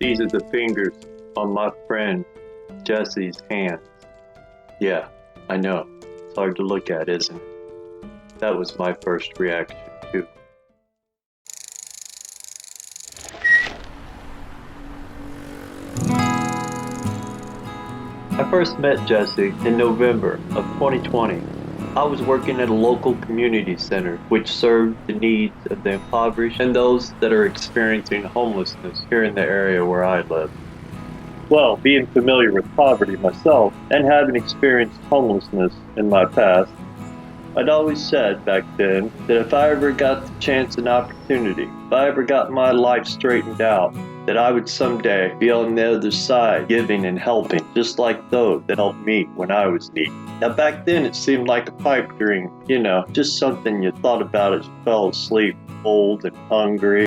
These are the fingers on my friend Jesse's hands. Yeah, I know. It's hard to look at, isn't it? That was my first reaction, too. I first met Jesse in November of 2020. I was working at a local community center which served the needs of the impoverished and those that are experiencing homelessness here in the area where I live. Well, being familiar with poverty myself and having experienced homelessness in my past, I'd always said back then that if I ever got the chance and opportunity, if I ever got my life straightened out, that I would someday be on the other side giving and helping, just like those that helped me when I was needy. Now back then it seemed like a pipe dream, just something you thought about as you fell asleep, old and hungry.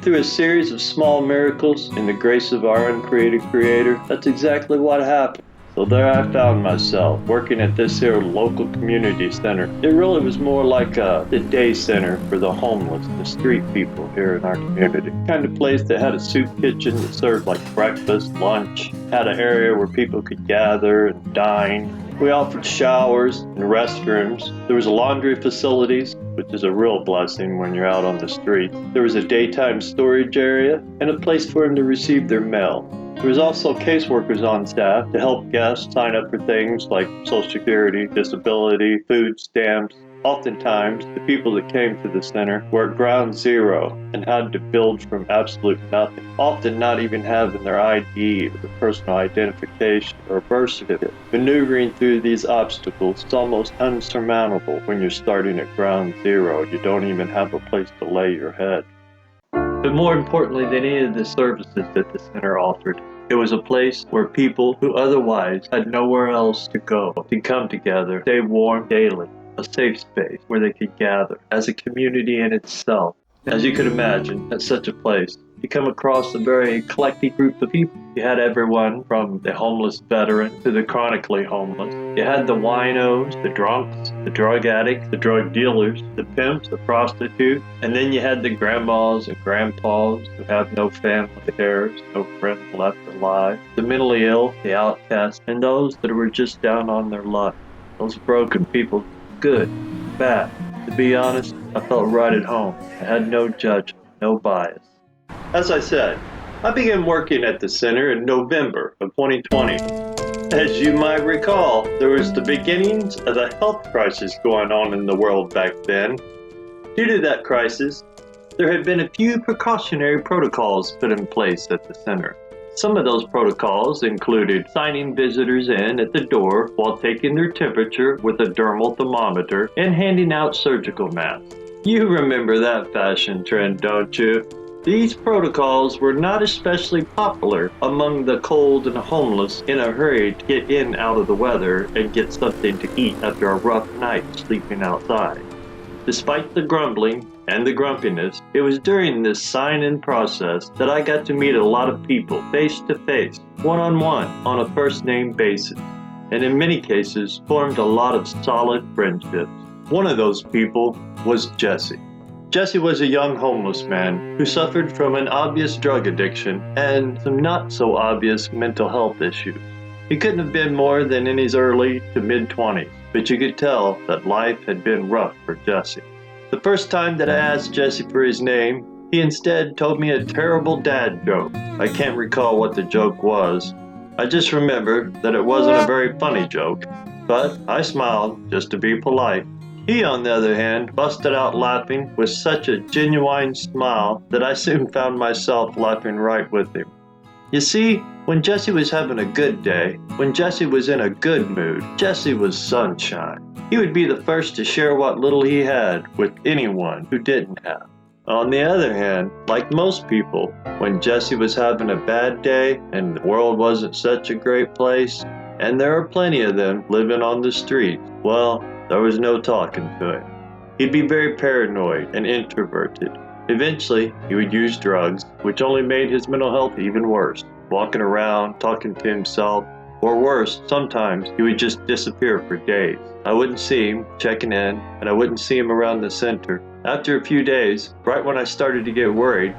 Through a series of small miracles in the grace of our uncreated Creator, that's exactly what happened. So there I found myself working at this here local community center. It really was more like the day center for the homeless, the street people here in our community. Kind of place that had a soup kitchen that served like breakfast, lunch, had an area where people could gather and dine. We offered showers and restrooms. There was laundry facilities, which is a real blessing when you're out on the street. There was a daytime storage area and a place for them to receive their mail. There was also caseworkers on staff to help guests sign up for things like Social Security, disability, food stamps. Oftentimes, the people that came to the center were at ground zero and had to build from absolute nothing, often not even having their ID or their personal identification or birth certificate. Maneuvering through these obstacles is almost unsurmountable when you're starting at ground zero. You don't even have a place to lay your head. But more importantly than any of the services that the center offered, it was a place where people who otherwise had nowhere else to go could come together, stay warm daily, a safe space where they could gather as a community in itself. As you could imagine, at such a place, you come across a very eclectic group of people. You had everyone from the homeless veteran to the chronically homeless. You had the winos, the drunks, the drug addicts, the drug dealers, the pimps, the prostitutes, and then you had the grandmas and grandpas who have no family cares, no friends left alive, the mentally ill, the outcasts, and those that were just down on their luck. Those broken people, good, bad. To be honest, I felt right at home. I had no judgment, no bias. As I said, I began working at the center in November of 2020. As you might recall, there was the beginnings of a health crisis going on in the world back then. Due to that crisis, there had been a few precautionary protocols put in place at the center. Some of those protocols included signing visitors in at the door while taking their temperature with a dermal thermometer and handing out surgical masks. You remember that fashion trend, don't you? These protocols were not especially popular among the cold and homeless in a hurry to get in out of the weather and get something to eat after a rough night sleeping outside. Despite the grumbling and the grumpiness, it was during this sign-in process that I got to meet a lot of people face to face, one-on-one, on a first-name basis, and in many cases formed a lot of solid friendships. One of those people was Jesse. Jesse was a young homeless man who suffered from an obvious drug addiction and some not so obvious mental health issues. He couldn't have been more than in his early to mid-20s, but you could tell that life had been rough for Jesse. The first time that I asked Jesse for his name, he instead told me a terrible dad joke. I can't recall what the joke was. I just remember that it wasn't a very funny joke, but I smiled just to be polite. He, on the other hand, busted out laughing with such a genuine smile that I soon found myself laughing right with him. You see, when Jesse was having a good day, when Jesse was in a good mood, Jesse was sunshine. He would be the first to share what little he had with anyone who didn't have. On the other hand, like most people, when Jesse was having a bad day and the world wasn't such a great place, and there are plenty of them living on the streets, well, there was no talking to him. He'd be very paranoid and introverted. Eventually, he would use drugs, which only made his mental health even worse. Walking around, talking to himself, or worse, sometimes he would just disappear for days. I wouldn't see him checking in, and I wouldn't see him around the center. After a few days, right when I started to get worried,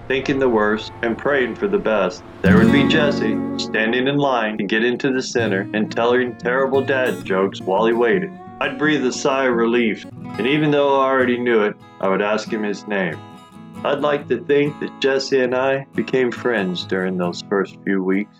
thinking the worst and praying for the best. There would be Jesse, standing in line to get into the center and telling terrible dad jokes while he waited. I'd breathe a sigh of relief, and even though I already knew it, I would ask him his name. I'd like to think that Jesse and I became friends during those first few weeks.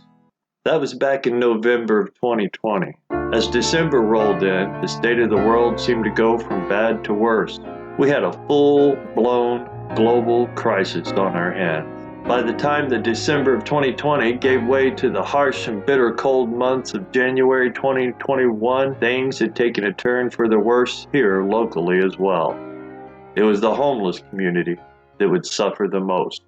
That was back in November of 2020. As December rolled in, the state of the world seemed to go from bad to worse. We had a full-blown global crisis on our hands. By the time the December of 2020 gave way to the harsh and bitter cold months of January 2021, things had taken a turn for the worse here locally as well. It was the homeless community that would suffer the most.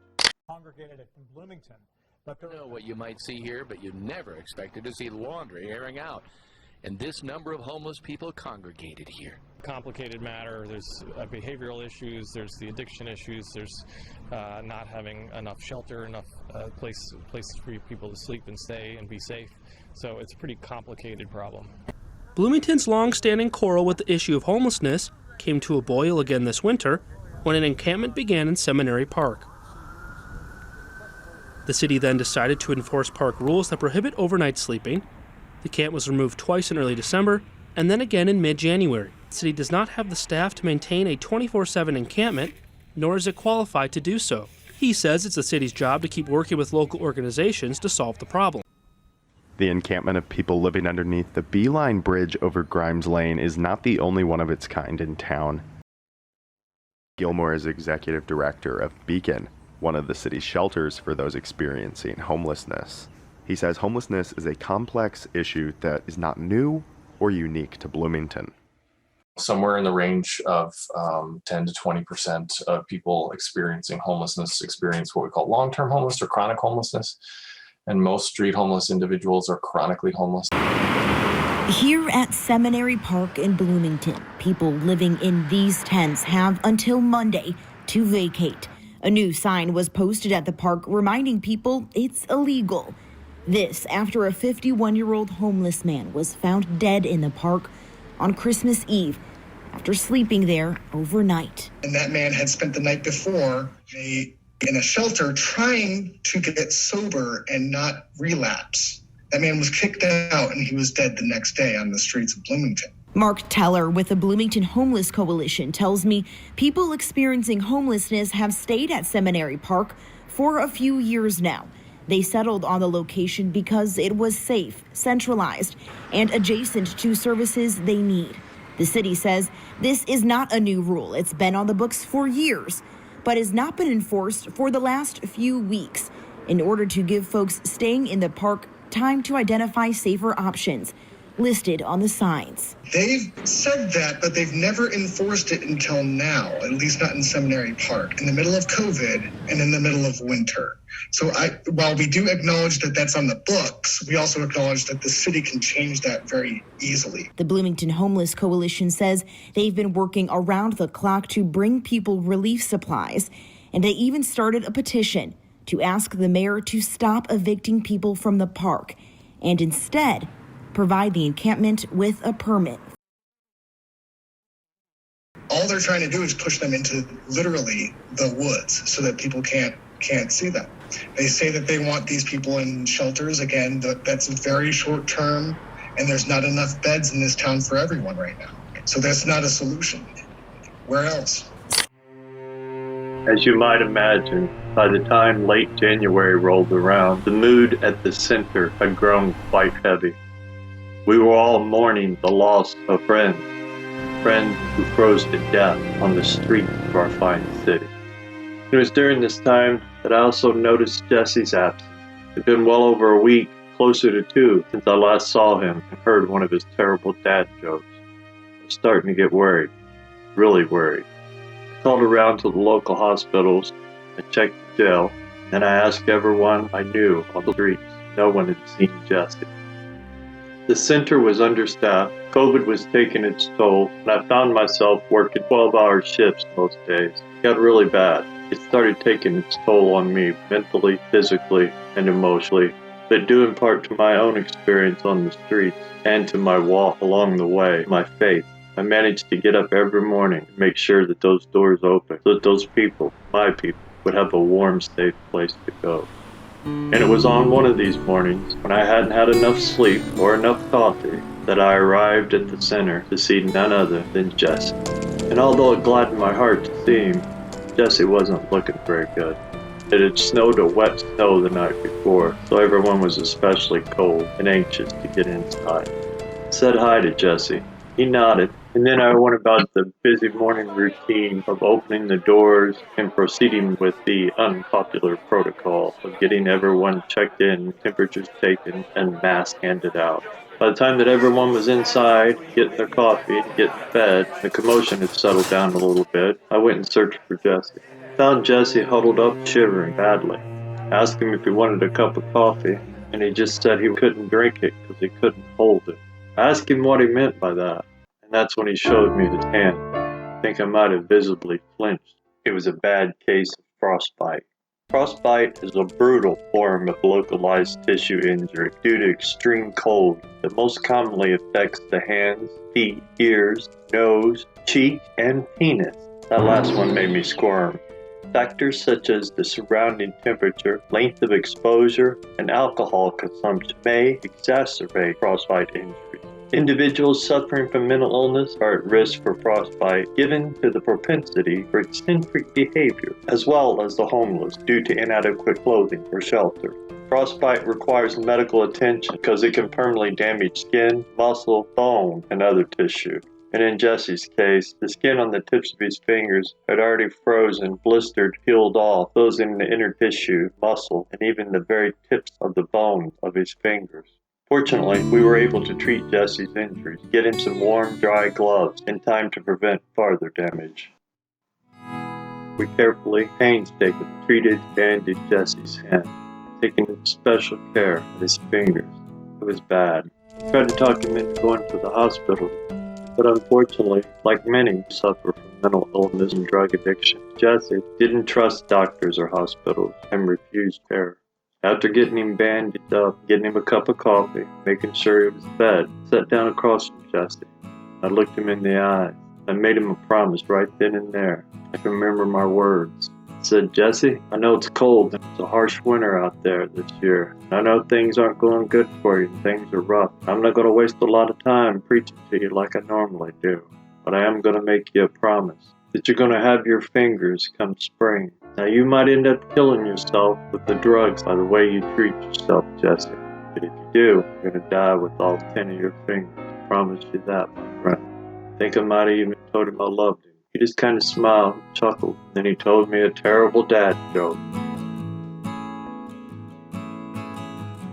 Congregated in Bloomington. But you know what you might see here, but you never expected to see laundry airing out. And this number of homeless people congregated here. Complicated matter. There's behavioral issues. There's the addiction issues. There's not having enough shelter, enough places for people to sleep and stay and be safe. So it's a pretty complicated problem. Bloomington's long-standing quarrel with the issue of homelessness came to a boil again this winter when an encampment began in Seminary Park. The city then decided to enforce park rules that prohibit overnight sleeping. The camp was removed twice in early December and then again in mid-January. The city does not have the staff to maintain a 24/7 encampment, nor is it qualified to do so. He says it's the city's job to keep working with local organizations to solve the problem. The encampment of people living underneath the Beeline Bridge over Grimes Lane is not the only one of its kind in town. Gilmore is executive director of Beacon, one of the city's shelters for those experiencing homelessness. He says homelessness is a complex issue that is not new or unique to Bloomington. Somewhere in the range of 10 to 20% of people experiencing homelessness experience what we call long-term homeless or chronic homelessness. And most street homeless individuals are chronically homeless. Here at Seminary Park in Bloomington, people living in these tents have until Monday to vacate. A new sign was posted at the park reminding people it's illegal. This after a 51-year-old homeless man was found dead in the park on Christmas Eve after sleeping there overnight. And that man had spent the night before in a shelter trying to get sober and not relapse. That man was kicked out and he was dead the next day on the streets of Bloomington. Mark Teller with the Bloomington Homeless Coalition tells me people experiencing homelessness have stayed at Seminary Park for a few years now. They settled on the location because it was safe, centralized, and adjacent to services they need. The city says this is not a new rule. It's been on the books for years, but has not been enforced for the last few weeks in order to give folks staying in the park time to identify safer options listed on the signs. They've said that, but they've never enforced it until now, at least not in Seminary Park, in the middle of COVID and in the middle of winter. So while we do acknowledge that that's on the books, we also acknowledge that the city can change that very easily. The Bloomington Homeless Coalition says they've been working around the clock to bring people relief supplies, and they even started a petition to ask the mayor to stop evicting people from the park and instead provide the encampment with a permit. All they're trying to do is push them into literally the woods so that people can't see them. They say that they want these people in shelters. Again, that's very short term, and there's not enough beds in this town for everyone right now. So that's not a solution. Where else? As you might imagine, by the time late January rolled around, the mood at the center had grown quite heavy. We were all mourning the loss of friends who froze to death on the streets of our fine city. It was during this time that I also noticed Jesse's absence. It had been well over a week, closer to 2, since I last saw him and heard one of his terrible dad jokes. I was starting to get worried, really worried. I called around to the local hospitals, I checked the jail, and I asked everyone I knew on the streets. No one had seen Jesse. The center was understaffed, COVID was taking its toll, and I found myself working 12-hour shifts most days. It got really bad. It started taking its toll on me, mentally, physically, and emotionally, but due in part to my own experience on the streets and to my walk along the way, my faith. I managed to get up every morning and make sure that those doors open, so that those people, my people, would have a warm, safe place to go. And it was on one of these mornings, when I hadn't had enough sleep or enough coffee, that I arrived at the center to see none other than Jesse. And although it gladdened my heart to see him, Jesse wasn't looking very good. It had snowed a wet snow the night before, so everyone was especially cold and anxious to get inside. I said hi to Jesse. He nodded, and then I went about the busy morning routine of opening the doors and proceeding with the unpopular protocol of getting everyone checked in, temperatures taken, and masks handed out. By the time that everyone was inside, getting their coffee and getting fed, the commotion had settled down a little bit. I went in search for Jesse. Found Jesse huddled up, shivering badly. Asked him if he wanted a cup of coffee, and he just said he couldn't drink it because he couldn't hold it. I asked him what he meant by that, and that's when he showed me his hand. I think I might have visibly flinched. It was a bad case of frostbite. Frostbite is a brutal form of localized tissue injury due to extreme cold that most commonly affects the hands, feet, ears, nose, cheek, and penis. That last one made me squirm. Factors such as the surrounding temperature, length of exposure, and alcohol consumption may exacerbate frostbite injuries. Individuals suffering from mental illness are at risk for frostbite given to the propensity for eccentric behavior, as well as the homeless due to inadequate clothing or shelter. Frostbite requires medical attention because it can permanently damage skin, muscle, bone, and other tissue. And in Jesse's case, the skin on the tips of his fingers had already frozen, blistered, peeled off, closing the inner tissue, muscle, and even the very tips of the bones of his fingers. Fortunately, we were able to treat Jesse's injuries, get him some warm, dry gloves in time to prevent farther damage. We carefully, painstakingly treated and bandaged Jesse's hand, taking special care of his fingers. It was bad. I tried to talk him into going to the hospital, but unfortunately, like many who suffer from mental illness and drug addiction, Jesse didn't trust doctors or hospitals and refused care. After getting him bandaged up, getting him a cup of coffee, making sure he was fed, I sat down across from Jesse. I looked him in the eyes. I made him a promise right then and there. I can remember my words. I said, Jesse, I know it's cold and it's a harsh winter out there this year. I know things aren't going good for you and things are rough. I'm not going to waste a lot of time preaching to you like I normally do. But I am going to make you a promise that you're going to have your fingers come spring. Now you might end up killing yourself with the drugs by the way you treat yourself, Jesse. But if you do, you're going to die with all 10 of your fingers. I promise you that, my friend. I think I might have even told him I loved him. He just kind of smiled and chuckled. Then he told me a terrible dad joke.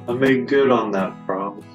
I made good on that promise.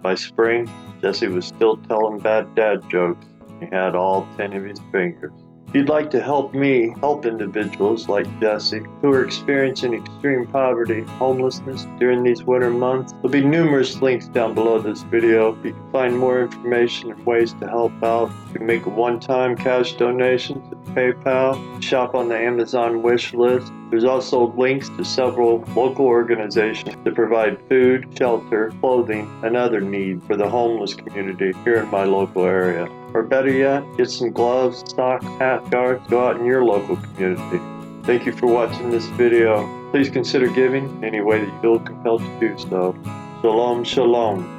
By spring, Jesse was still telling bad dad jokes. He had all 10 of his fingers. If you'd like to help me help individuals like Jesse who are experiencing extreme poverty, homelessness during these winter months, there'll be numerous links down below this video. You can find more information and ways to help out. You can make a one-time cash donation to PayPal, shop on the Amazon wish list. There's also links to several local organizations that provide food, shelter, clothing, and other needs for the homeless community here in my local area. Or better yet, get some gloves, socks, hats, guards, go out in your local community. Thank you for watching this video. Please consider giving any way that you feel compelled to do so. Shalom, shalom.